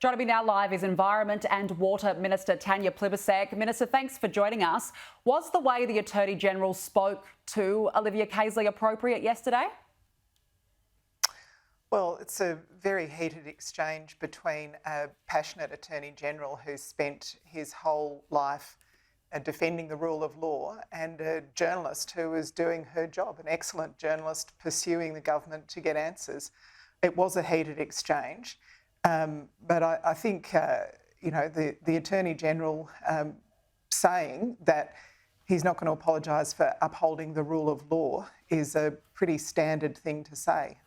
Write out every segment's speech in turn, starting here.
Joining me now live is Environment and Water Minister Tanya Plibersek. Minister, thanks for joining us. Was the way the Attorney-General spoke to Olivia Caisley appropriate yesterday? Well, it's a very heated exchange between a passionate Attorney-General who spent his whole life defending the rule of law and a journalist who was doing her job, an excellent journalist pursuing the government to get answers. It was a heated exchange. But I think, the Attorney-General saying that he's not going to apologise for upholding the rule of law is a pretty standard thing to say.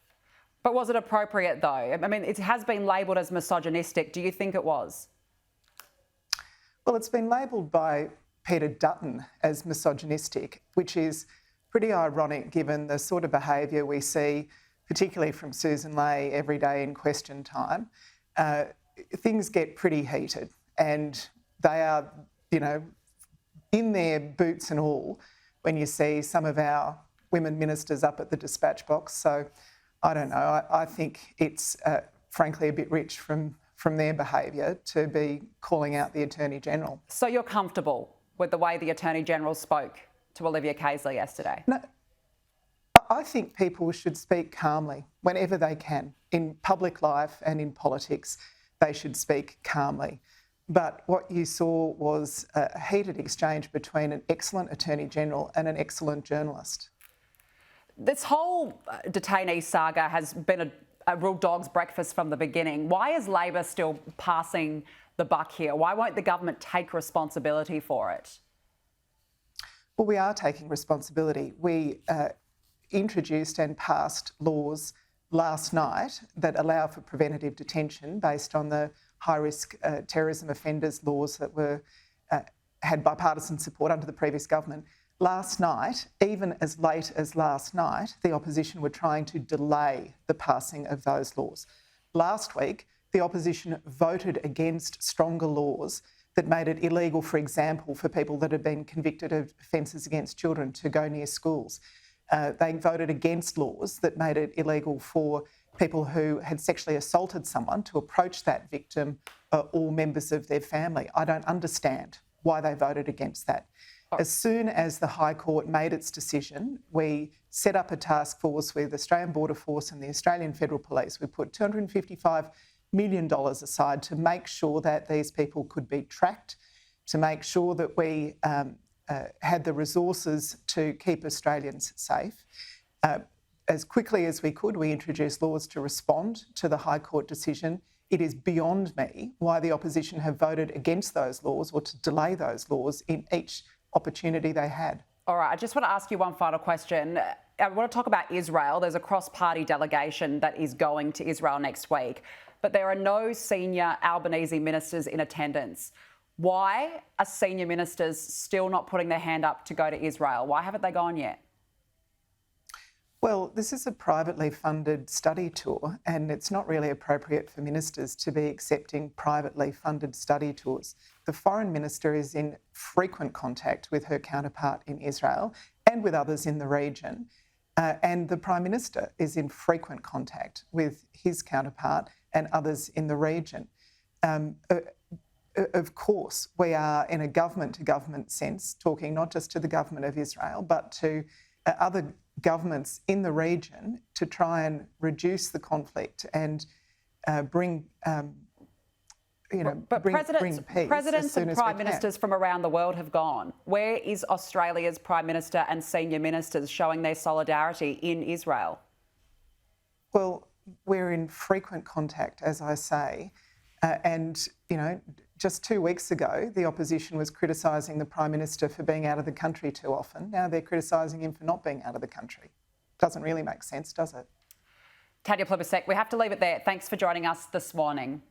But was it appropriate though? I mean, it has been labelled as misogynistic. Do you think it was? Well, it's been labelled by Peter Dutton as misogynistic, which is pretty ironic given the sort of behaviour we see, particularly from Susan Ley every day in question time. Things get pretty heated and they are, in their boots and all when you see some of our women ministers up at the dispatch box. So I don't know. I think it's frankly a bit rich from their behaviour to be calling out the Attorney-General. So you're comfortable with the way the Attorney-General spoke to Olivia Caisley yesterday? No, I think people should speak calmly whenever they can. In public life and in politics, they should speak calmly. But what you saw was a heated exchange between an excellent Attorney-General and an excellent journalist. This whole detainee saga has been a real dog's breakfast from the beginning. Why is Labor still passing the buck here? Why won't the government take responsibility for it? Well, we are taking responsibility. We introduced and passed laws last night that allow for preventative detention based on the high-risk terrorism offenders laws that were had bipartisan support under the previous government. Last night, even as late as last night, the opposition were trying to delay the passing of those laws. Last week, the opposition voted against stronger laws that made it illegal, for example, for people that had been convicted of offences against children to go near schools. They voted against laws that made it illegal for people who had sexually assaulted someone to approach that victim or members of their family. I don't understand why they voted against that. As soon as the High Court made its decision, we set up a task force with Australian Border Force and the Australian Federal Police. We put $255 million aside to make sure that these people could be tracked, to make sure that we had the resources to keep Australians safe. As quickly as we could, we introduced laws to respond to the High Court decision. It is beyond me why the opposition have voted against those laws or to delay those laws in each opportunity they had. All right, I just want to ask you one final question. I want to talk about Israel. There's a cross-party delegation that is going to Israel next week, but there are no senior Albanese ministers in attendance. Why are senior ministers still not putting their hand up to go to Israel? Why haven't they gone yet? Well, this is a privately funded study tour and it's not really appropriate for ministers to be accepting privately funded study tours. The Foreign Minister is in frequent contact with her counterpart in Israel and with others in the region. And the Prime Minister is in frequent contact with his counterpart and others in the region. Of course, we are in a government-to-government sense talking not just to the government of Israel, but to other governments in the region to try and reduce the conflict and bring peace. Presidents and prime ministers from around the world have gone. Where is Australia's Prime Minister and senior ministers showing their solidarity in Israel? Well, we're in frequent contact, as I say, and just 2 weeks ago, the opposition was criticising the Prime Minister for being out of the country too often. Now they're criticising him for not being out of the country. Doesn't really make sense, does it? Tanya Plibersek, we have to leave it there. Thanks for joining us this morning.